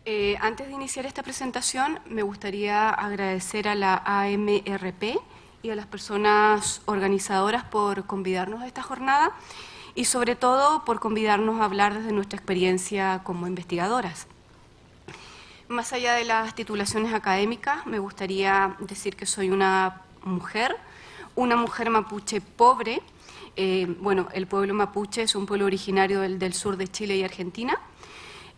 Antes de iniciar esta presentación, me gustaría agradecer a la AMRP y a las personas organizadoras por convidarnos a esta jornada y sobre todo por convidarnos a hablar desde nuestra experiencia como investigadoras. Más allá de las titulaciones académicas, me gustaría decir que soy una mujer mapuche pobre. Bueno, el pueblo mapuche es un pueblo originario del sur de Chile y Argentina.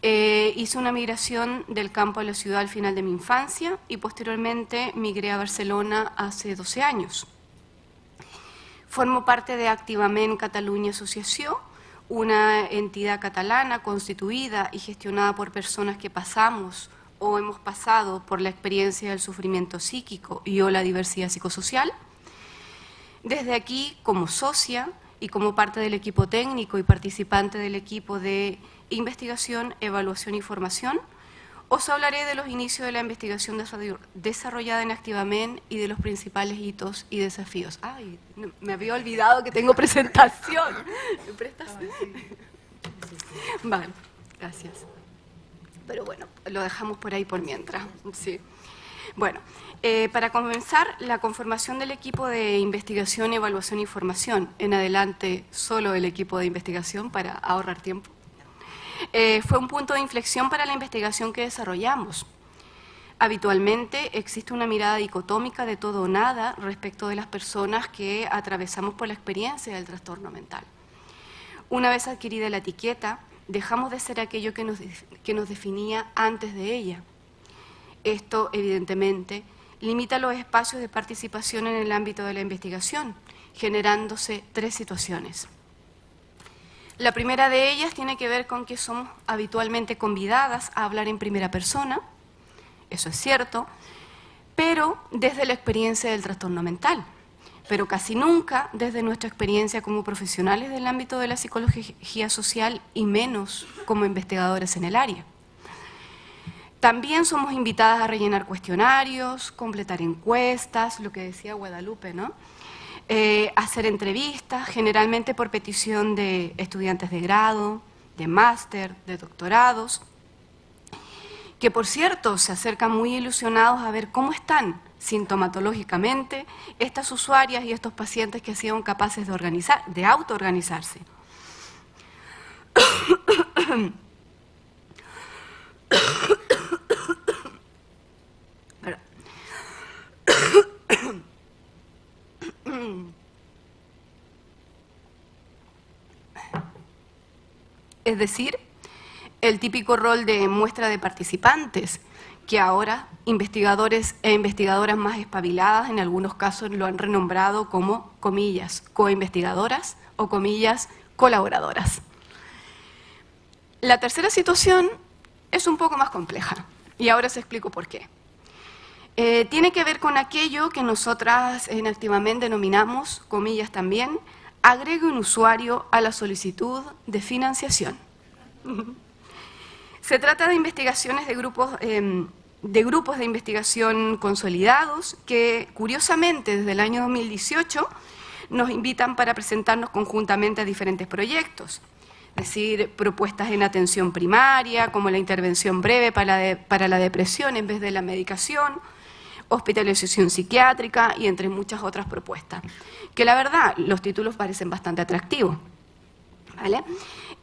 Hice una migración del campo a la ciudad al final de mi infancia y posteriormente migré a Barcelona hace 12 años. Formo parte de Activament Catalunya Associació, una entidad catalana constituida y gestionada por personas que pasamos o hemos pasado por la experiencia del sufrimiento psíquico y o la diversidad psicosocial. Desde aquí, como socia y como parte del equipo técnico y participante del equipo de investigación, evaluación y formación, os hablaré de los inicios de la investigación desarrollada en Activament y de los principales hitos y desafíos. Ay, me había olvidado que tengo presentación. ¿Me prestas? Vale, gracias. Pero bueno, lo dejamos por ahí por mientras. Sí. Bueno, para comenzar, la conformación del equipo de investigación, evaluación y formación, en adelante solo el equipo de investigación para ahorrar tiempo, fue un punto de inflexión para la investigación que desarrollamos. Habitualmente existe una mirada dicotómica de todo o nada respecto de las personas que atravesamos por la experiencia del trastorno mental. Una vez adquirida la etiqueta, dejamos de ser aquello que nos definía antes de ella. Esto, evidentemente, limita los espacios de participación en el ámbito de la investigación, generándose tres situaciones. La primera de ellas tiene que ver con que somos habitualmente convidadas a hablar en primera persona, eso es cierto, pero desde la experiencia del trastorno mental, pero casi nunca desde nuestra experiencia como profesionales del ámbito de la psicología social y menos como investigadores en el área. También somos invitadas a rellenar cuestionarios, completar encuestas, lo que decía Guadalupe, ¿no? Hacer entrevistas, generalmente por petición de estudiantes de grado, de máster, de doctorados, que por cierto se acercan muy ilusionados a ver cómo están sintomatológicamente estas usuarias y estos pacientes que han sido capaces de autoorganizarse. Es decir, el típico rol de muestra de participantes, que ahora investigadores e investigadoras más espabiladas en algunos casos lo han renombrado como, comillas, coinvestigadoras o comillas, colaboradoras. La tercera situación es un poco más compleja y ahora os explico por qué. Tiene que ver con aquello que nosotras en Activament denominamos, comillas también, agregue un usuario a la solicitud de financiación. Se trata de investigaciones de grupos de investigación consolidados que, curiosamente, desde el año 2018 nos invitan para presentarnos conjuntamente a diferentes proyectos. Es decir, propuestas en atención primaria, como la intervención breve para la depresión en vez de la medicación, hospitalización psiquiátrica y entre muchas otras propuestas, que la verdad los títulos parecen bastante atractivos, ¿vale?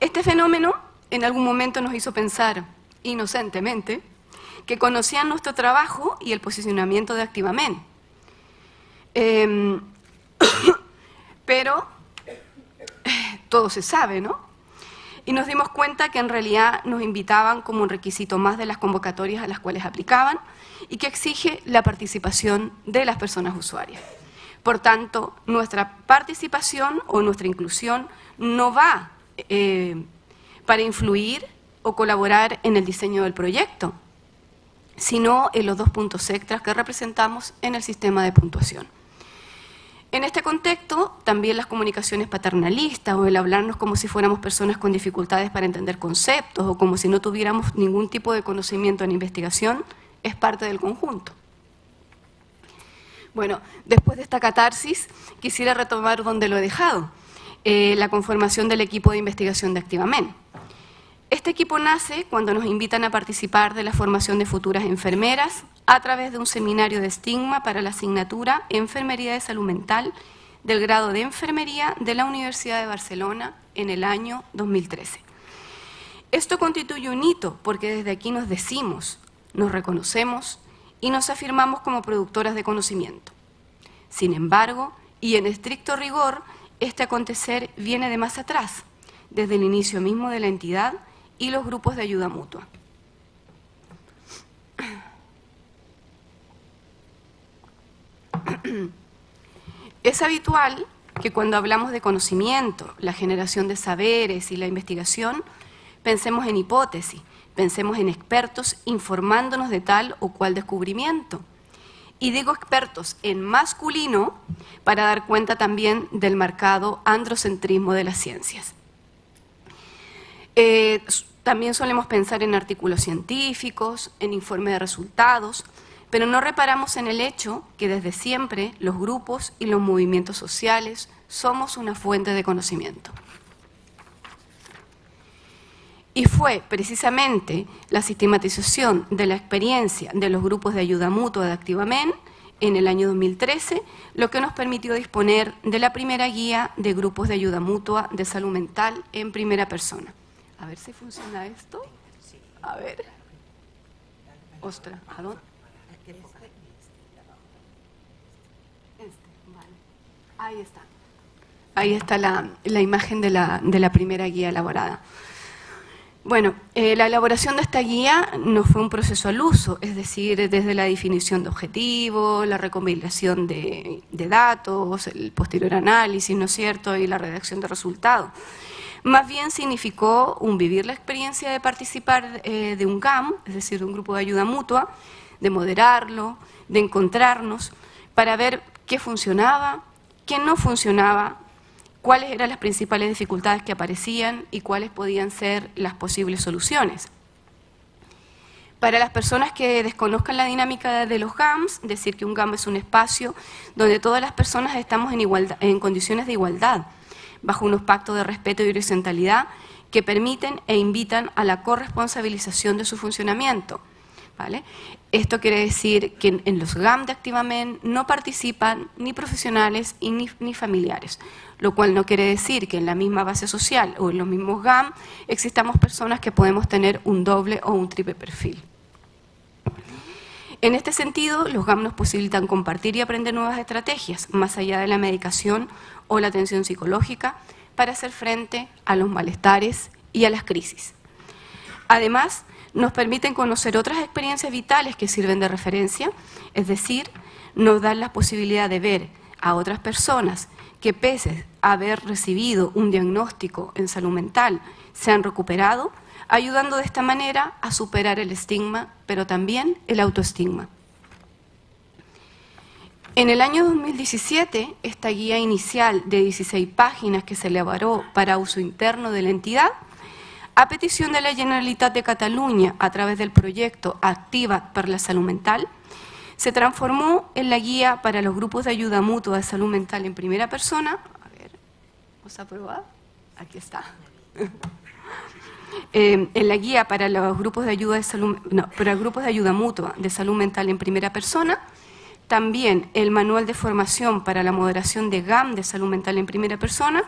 Este fenómeno en algún momento nos hizo pensar, inocentemente, que conocían nuestro trabajo y el posicionamiento de Activament. Pero todo se sabe, ¿no? Y nos dimos cuenta que en realidad nos invitaban como un requisito más de las convocatorias a las cuales aplicaban y que exige la participación de las personas usuarias. Por tanto, nuestra participación o nuestra inclusión no va para influir o colaborar en el diseño del proyecto, sino en los dos puntos extras que representamos en el sistema de puntuación. En este contexto, también las comunicaciones paternalistas o el hablarnos como si fuéramos personas con dificultades para entender conceptos o como si no tuviéramos ningún tipo de conocimiento en investigación es parte del conjunto. Bueno, después de esta catarsis, quisiera retomar donde lo he dejado, la conformación del equipo de investigación de Activament. Este equipo nace cuando nos invitan a participar de la formación de futuras enfermeras a través de un seminario de estigma para la asignatura Enfermería de Salud Mental del grado de Enfermería de la Universidad de Barcelona en el año 2013. Esto constituye un hito porque desde aquí nos decimos, nos reconocemos y nos afirmamos como productoras de conocimiento. Sin embargo, y en estricto rigor, este acontecer viene de más atrás, desde el inicio mismo de la entidad y los grupos de ayuda mutua. Es habitual que cuando hablamos de conocimiento, la generación de saberes y la investigación, pensemos en hipótesis, pensemos en expertos informándonos de tal o cual descubrimiento. Y digo expertos en masculino para dar cuenta también del marcado androcentrismo de las ciencias. También solemos pensar en artículos científicos, en informes de resultados, pero no reparamos en el hecho que desde siempre los grupos y los movimientos sociales somos una fuente de conocimiento. Y fue precisamente la sistematización de la experiencia de los grupos de ayuda mutua de Activamen en el año 2013 lo que nos permitió disponer de la primera guía de grupos de ayuda mutua de salud mental en primera persona. A ver si funciona esto. A ver. Ostras, ¿a dónde? Vale. Ahí está. Ahí está la imagen de la primera guía elaborada. Bueno, la elaboración de esta guía no fue un proceso al uso, es decir, desde la definición de objetivos, la recopilación de datos, el posterior análisis, ¿no es cierto?, y la redacción de resultados. Más bien significó un vivir la experiencia de participar de un GAM, es decir, de un grupo de ayuda mutua, de moderarlo, de encontrarnos, para ver qué funcionaba, qué no funcionaba, cuáles eran las principales dificultades que aparecían y cuáles podían ser las posibles soluciones. Para las personas que desconozcan la dinámica de los GAMs, decir que un GAM es un espacio donde todas las personas estamos en condiciones de igualdad, bajo unos pactos de respeto y horizontalidad que permiten e invitan a la corresponsabilización de su funcionamiento, ¿vale? Esto quiere decir que en los GAM de Activamen no participan ni profesionales ni familiares, lo cual no quiere decir que en la misma base social o en los mismos GAM existamos personas que podemos tener un doble o un triple perfil. En este sentido, los GAM nos posibilitan compartir y aprender nuevas estrategias, más allá de la medicación o la atención psicológica, para hacer frente a los malestares y a las crisis. Además, nos permiten conocer otras experiencias vitales que sirven de referencia, es decir, nos dan la posibilidad de ver a otras personas que pese a haber recibido un diagnóstico en salud mental, se han recuperado, ayudando de esta manera a superar el estigma, pero también el autoestigma. En el año 2017, esta guía inicial de 16 páginas que se elaboró para uso interno de la entidad, a petición de la Generalitat de Cataluña a través del proyecto Activa per la Salud Mental, se transformó en la guía para los grupos de ayuda mutua de salud mental en primera persona. A ver, ¿vamos a probar? Aquí está. En la guía para los grupos de ayuda para grupos de ayuda mutua de salud mental en primera persona, también el manual de formación para la moderación de GAM de salud mental en primera persona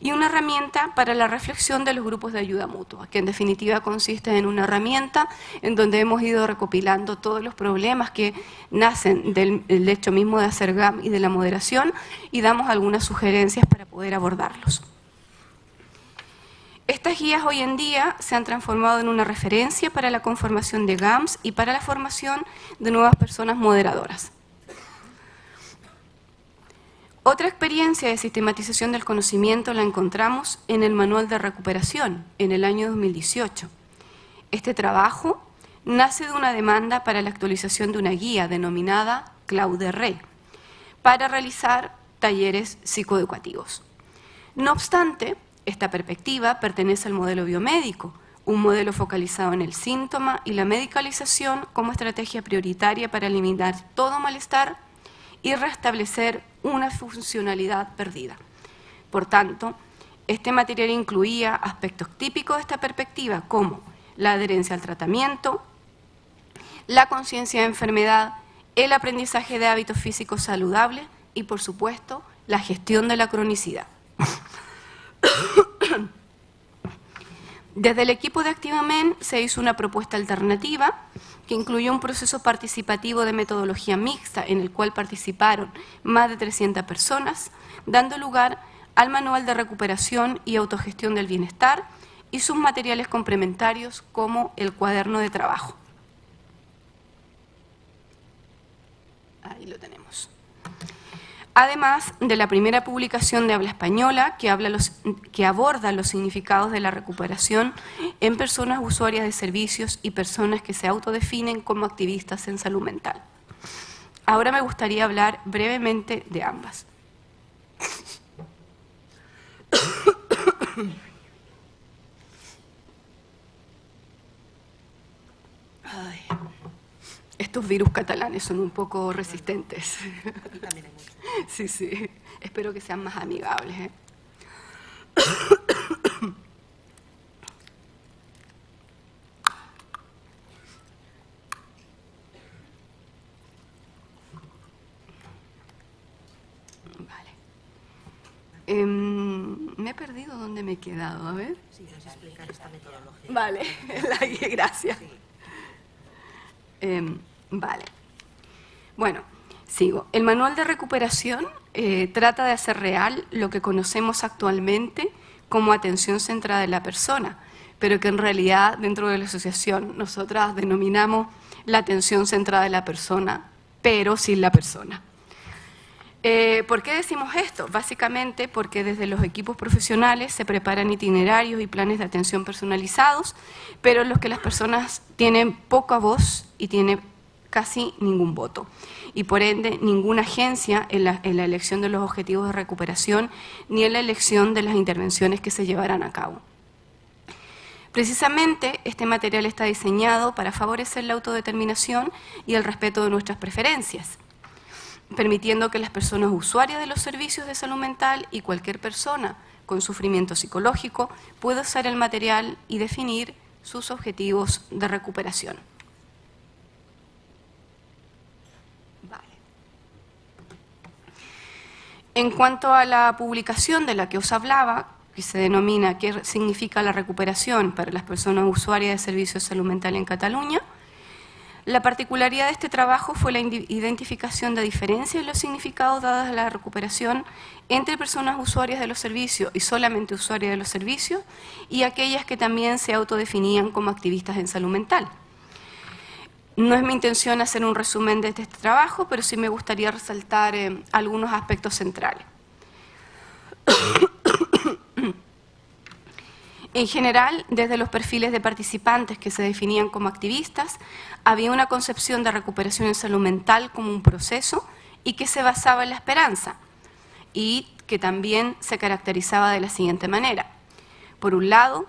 y una herramienta para la reflexión de los grupos de ayuda mutua, que en definitiva consiste en una herramienta en donde hemos ido recopilando todos los problemas que nacen del hecho mismo de hacer GAM y de la moderación y damos algunas sugerencias para poder abordarlos. Estas guías hoy en día se han transformado en una referencia para la conformación de GAMs y para la formación de nuevas personas moderadoras. Otra experiencia de sistematización del conocimiento la encontramos en el Manual de Recuperación, en el año 2018. Este trabajo nace de una demanda para la actualización de una guía denominada Claude-Ré, para realizar talleres psicoeducativos. No obstante, esta perspectiva pertenece al modelo biomédico, un modelo focalizado en el síntoma y la medicalización como estrategia prioritaria para eliminar todo malestar y restablecer una funcionalidad perdida. Por tanto, Este material incluía aspectos típicos de esta perspectiva, como la adherencia al tratamiento, la conciencia de enfermedad, el aprendizaje de hábitos físicos saludables y, por supuesto, la gestión de la cronicidad. Desde el equipo de ActivaMen se hizo una propuesta alternativa que incluyó un proceso participativo de metodología mixta en el cual participaron más de 300 personas, dando lugar al Manual de Recuperación y Autogestión del Bienestar y sus materiales complementarios como el cuaderno de trabajo. Ahí lo tenemos. Además de la primera publicación de habla española que aborda los significados de la recuperación en personas usuarias de servicios y personas que se autodefinen como activistas en salud mental. Ahora me gustaría hablar brevemente de ambas. Ay, estos virus catalanes son un poco resistentes. Sí, sí. Espero que sean más amigables, ¿eh? Vale. Me he perdido dónde me he quedado, a ver. Sí, vas a explicar esta metodología. Vale, gracias. Sí. Vale. Bueno, sigo. El manual de recuperación trata de hacer real lo que conocemos actualmente como atención centrada en la persona, pero que en realidad dentro de la asociación nosotras denominamos la atención centrada en la persona, pero sin la persona. ¿Por qué decimos esto? Básicamente porque desde los equipos profesionales se preparan itinerarios y planes de atención personalizados, pero en los que las personas tienen poca voz y tienen casi ningún voto. Y por ende, ninguna agencia en la elección de los objetivos de recuperación ni en la elección de las intervenciones que se llevarán a cabo. Precisamente, este material está diseñado para favorecer la autodeterminación y el respeto de nuestras preferencias, permitiendo que las personas usuarias de los servicios de salud mental y cualquier persona con sufrimiento psicológico pueda usar el material y definir sus objetivos de recuperación. Vale. En cuanto a la publicación de la que os hablaba, que se denomina ¿Qué significa la recuperación para las personas usuarias de servicios de salud mental en Cataluña?, la particularidad de este trabajo fue la identificación de diferencias en los significados dados a la recuperación entre personas usuarias de los servicios y solamente usuarias de los servicios y aquellas que también se autodefinían como activistas en salud mental. No es mi intención hacer un resumen de este trabajo, pero sí me gustaría resaltar algunos aspectos centrales. En general, desde los perfiles de participantes que se definían como activistas, había una concepción de recuperación en salud mental como un proceso y que se basaba en la esperanza y que también se caracterizaba de la siguiente manera. Por un lado,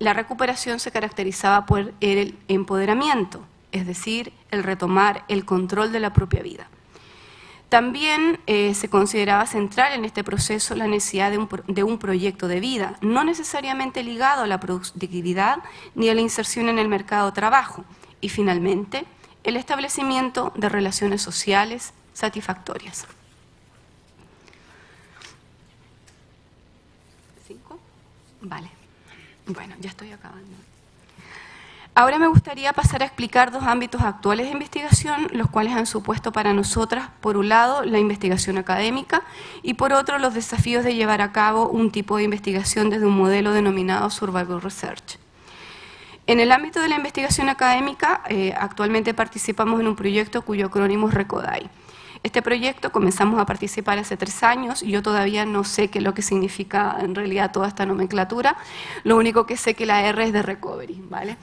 la recuperación se caracterizaba por el empoderamiento, es decir, el retomar el control de la propia vida. También se consideraba central en este proceso la necesidad de un proyecto de vida, no necesariamente ligado a la productividad ni a la inserción en el mercado de trabajo. Y finalmente, el establecimiento de relaciones sociales satisfactorias. ¿5? Vale. Bueno, ya estoy acabando. Ahora me gustaría pasar a explicar dos ámbitos actuales de investigación, los cuales han supuesto para nosotras, por un lado, la investigación académica y por otro, los desafíos de llevar a cabo un tipo de investigación desde un modelo denominado Survival Research. En el ámbito de la investigación académica, actualmente participamos en un proyecto cuyo acrónimo es RECODAI. Este proyecto comenzamos a participar hace 3 años y yo todavía no sé qué es lo que significa en realidad toda esta nomenclatura. Lo único que sé que la R es de recovery, ¿vale?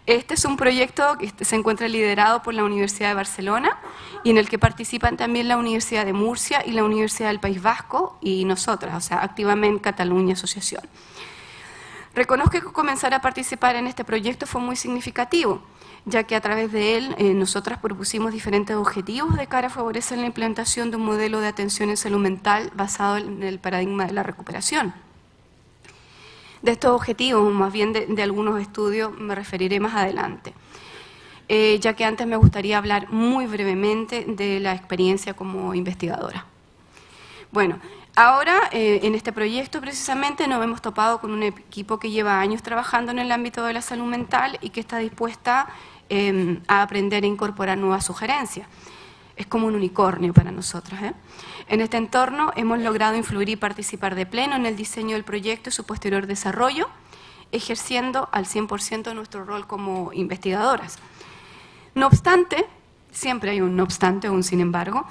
Este es un proyecto que se encuentra liderado por la Universidad de Barcelona y en el que participan también la Universidad de Murcia y la Universidad del País Vasco y nosotras, o sea, ActivaMen Cataluña Asociación. Reconozco que comenzar a participar en este proyecto fue muy significativo. ya que a través de él nosotras propusimos diferentes objetivos de cara a favorecer la implementación de un modelo de atención en salud mental basado en el paradigma de la recuperación. De estos objetivos, más bien de algunos estudios, me referiré más adelante, ya que antes me gustaría hablar muy brevemente de la experiencia como investigadora. Bueno, ahora en este proyecto precisamente nos hemos topado con un equipo que lleva años trabajando en el ámbito de la salud mental y que está dispuesta a aprender e incorporar nuevas sugerencias. Es como un unicornio para nosotras, ¿eh? En este entorno hemos logrado influir y participar de pleno en el diseño del proyecto y su posterior desarrollo, ejerciendo al 100% nuestro rol como investigadoras. No obstante, siempre hay un no obstante o un sin embargo,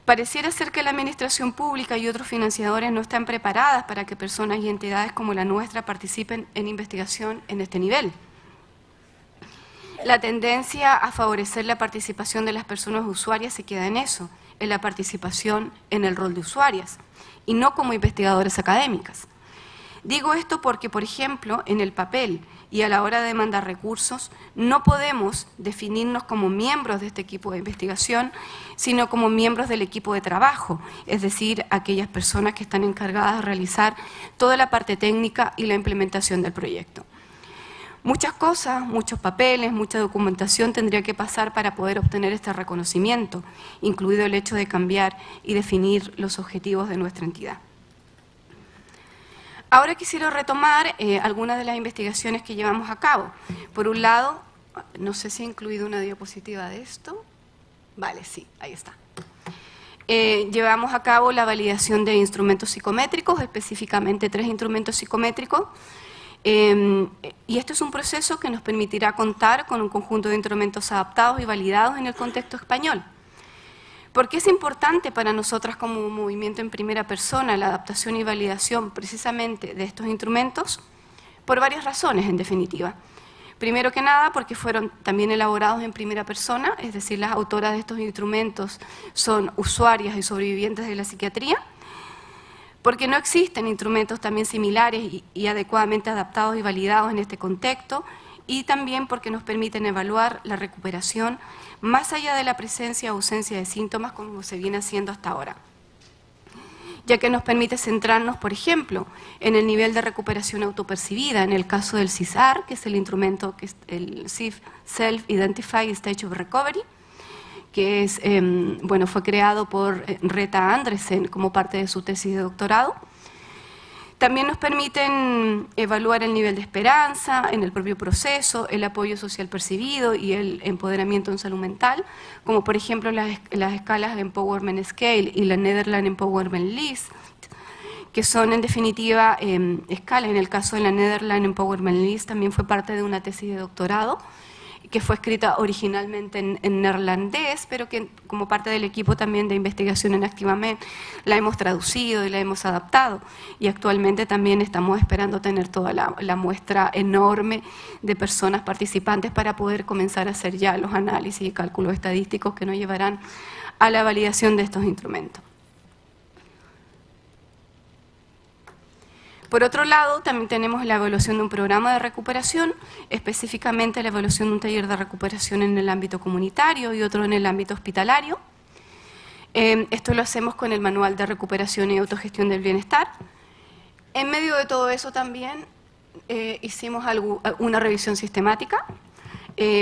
pareciera ser que la administración pública y otros financiadores no están preparadas para que personas y entidades como la nuestra participen en investigación en este nivel. La tendencia a favorecer la participación de las personas usuarias se queda en eso, en la participación en el rol de usuarias, y no como investigadoras académicas. Digo esto porque, por ejemplo, en el papel y a la hora de demandar recursos, no podemos definirnos como miembros de este equipo de investigación, sino como miembros del equipo de trabajo, es decir, aquellas personas que están encargadas de realizar toda la parte técnica y la implementación del proyecto. Muchas cosas, muchos papeles, mucha documentación tendría que pasar para poder obtener este reconocimiento, incluido el hecho de cambiar y definir los objetivos de nuestra entidad. Ahora quisiera retomar algunas de las investigaciones que llevamos a cabo. Por un lado, no sé si he incluido una diapositiva de esto. Vale, sí, ahí está. Llevamos a cabo la validación de instrumentos psicométricos, específicamente 3 instrumentos psicométricos. Y esto es un proceso que nos permitirá contar con un conjunto de instrumentos adaptados y validados en el contexto español. ¿Por qué es importante para nosotras como movimiento en primera persona la adaptación y validación precisamente de estos instrumentos? Por varias razones, en definitiva. Primero que nada, porque fueron también elaborados en primera persona, es decir, las autoras de estos instrumentos son usuarias y sobrevivientes de la psiquiatría, porque no existen instrumentos también similares y adecuadamente adaptados y validados en este contexto, y también porque nos permiten evaluar la recuperación más allá de la presencia o ausencia de síntomas como se viene haciendo hasta ahora, ya que nos permite centrarnos, por ejemplo, en el nivel de recuperación autopercibida, en el caso del CISAR, que es el instrumento, que es el Self-Identified Stage of Recovery, que es, bueno, fue creado por Reta Andresen como parte de su tesis de doctorado. También nos permiten evaluar el nivel de esperanza en el propio proceso, el apoyo social percibido y el empoderamiento en salud mental, como por ejemplo las escalas Empowerment Scale y la Netherlands Empowerment List, que son en definitiva escalas. En el caso de la Netherlands Empowerment List también fue parte de una tesis de doctorado, que fue escrita originalmente en neerlandés, pero que como parte del equipo también de investigación en Activamente la hemos traducido y la hemos adaptado, y actualmente también estamos esperando tener toda la muestra enorme de personas participantes para poder comenzar a hacer ya los análisis y cálculos estadísticos que nos llevarán a la validación de estos instrumentos. Por otro lado, también tenemos la evaluación de un programa de recuperación, específicamente la evaluación de un taller de recuperación en el ámbito comunitario y otro en el ámbito hospitalario. Esto lo hacemos con el Manual de Recuperación y Autogestión del Bienestar. En medio de todo eso también hicimos una revisión sistemática.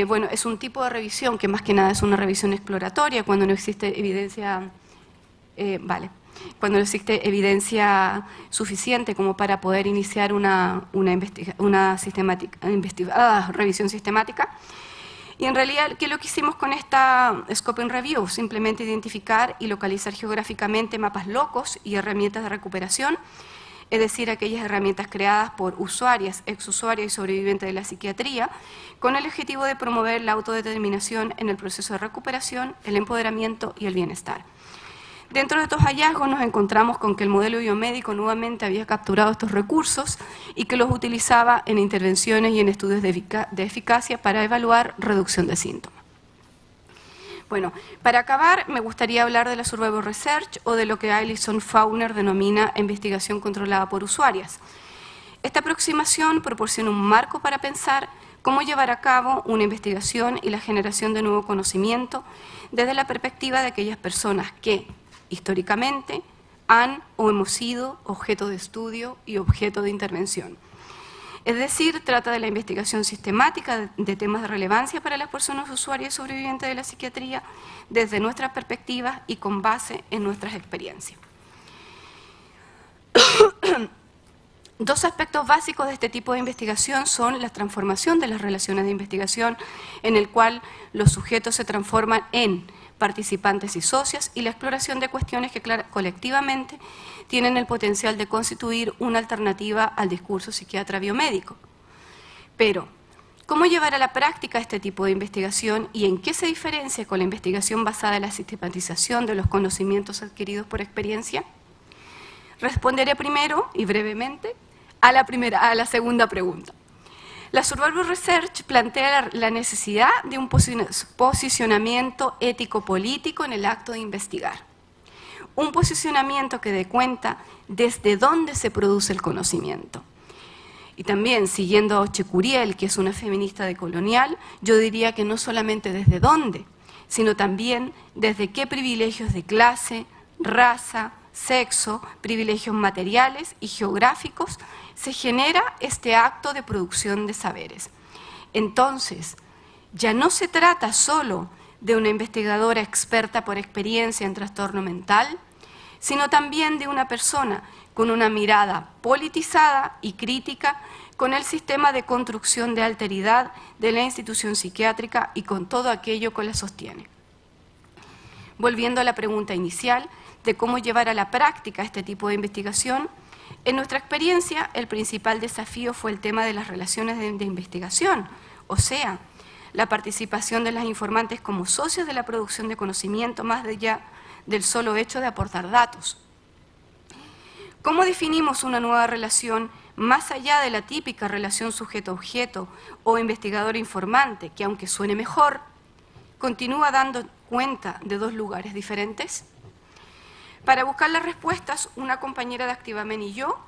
Bueno, es un tipo de revisión que más que nada es una revisión exploratoria cuando no existe evidencia, cuando no existe evidencia suficiente como para poder iniciar una revisión sistemática. Y en realidad, ¿qué es lo que hicimos con esta Scoping Review? Simplemente identificar y localizar geográficamente mapas locos y herramientas de recuperación, es decir, aquellas herramientas creadas por usuarias, exusuarias y sobrevivientes de la psiquiatría, con el objetivo de promover la autodeterminación en el proceso de recuperación, el empoderamiento y el bienestar. Dentro de estos hallazgos nos encontramos con que el modelo biomédico nuevamente había capturado estos recursos y que los utilizaba en intervenciones y en estudios de eficacia para evaluar reducción de síntomas. Bueno, para acabar me gustaría hablar de la Survival Research o de lo que Alison Fauner denomina investigación controlada por usuarias. Esta aproximación proporciona un marco para pensar cómo llevar a cabo una investigación y la generación de nuevo conocimiento desde la perspectiva de aquellas personas que, históricamente, han o hemos sido objeto de estudio y objeto de intervención. Es decir, trata de la investigación sistemática de temas de relevancia para las personas usuarias y sobrevivientes de la psiquiatría desde nuestras perspectivas y con base en nuestras experiencias. Dos aspectos básicos de este tipo de investigación son la transformación de las relaciones de investigación, en el cual los sujetos se transforman en participantes y socios, y la exploración de cuestiones que colectivamente tienen el potencial de constituir una alternativa al discurso psiquiatra biomédico. Pero, ¿cómo llevar a la práctica este tipo de investigación y en qué se diferencia con la investigación basada en la sistematización de los conocimientos adquiridos por experiencia? Responderé primero y brevemente a la segunda pregunta. La Survival Research plantea la necesidad de un posicionamiento ético-político en el acto de investigar. Un posicionamiento que dé cuenta desde dónde se produce el conocimiento. Y también, siguiendo a Oche Curiel, que es una feminista decolonial, yo diría que no solamente desde dónde, sino también desde qué privilegios de clase, raza, sexo, privilegios materiales y geográficos se genera este acto de producción de saberes. Entonces, ya no se trata solo de una investigadora experta por experiencia en trastorno mental, sino también de una persona con una mirada politizada y crítica con el sistema de construcción de alteridad de la institución psiquiátrica y con todo aquello que la sostiene. Volviendo a la pregunta inicial de cómo llevar a la práctica este tipo de investigación, en nuestra experiencia el principal desafío fue el tema de las relaciones de investigación, o sea, la participación de las informantes como socios de la producción de conocimiento más allá del solo hecho de aportar datos. ¿Cómo definimos una nueva relación más allá de la típica relación sujeto-objeto o investigador-informante, que aunque suene mejor, continúa dando cuenta de dos lugares diferentes? Para buscar las respuestas, una compañera de Activamen y yo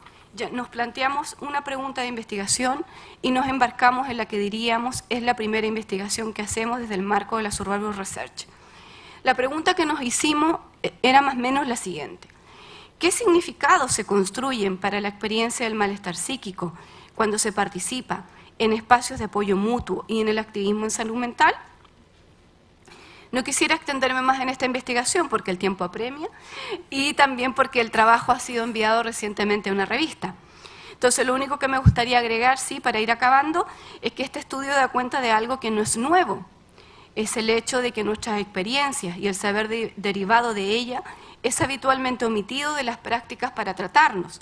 nos planteamos una pregunta de investigación y nos embarcamos en la que diríamos es la primera investigación que hacemos desde el marco de la Survival Research. La pregunta que nos hicimos era más o menos la siguiente. ¿Qué significados se construyen para la experiencia del malestar psíquico cuando se participa en espacios de apoyo mutuo y en el activismo en salud mental? No quisiera extenderme más en esta investigación porque el tiempo apremia y también porque el trabajo ha sido enviado recientemente a una revista. Entonces, lo único que me gustaría agregar, sí, para ir acabando, es que este estudio da cuenta de algo que no es nuevo. Es el hecho de que nuestras experiencias y el saber derivado de ella es habitualmente omitido de las prácticas para tratarnos.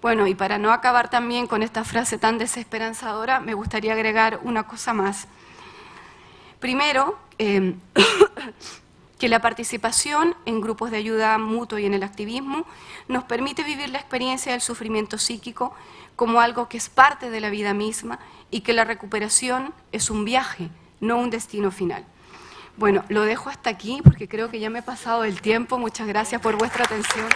Bueno, y para no acabar también con esta frase tan desesperanzadora, me gustaría agregar una cosa más. Primero, que la participación en grupos de ayuda mutua y en el activismo nos permite vivir la experiencia del sufrimiento psíquico como algo que es parte de la vida misma y que la recuperación es un viaje, no un destino final. Bueno, lo dejo hasta aquí porque creo que ya me he pasado el tiempo. Muchas gracias por vuestra atención.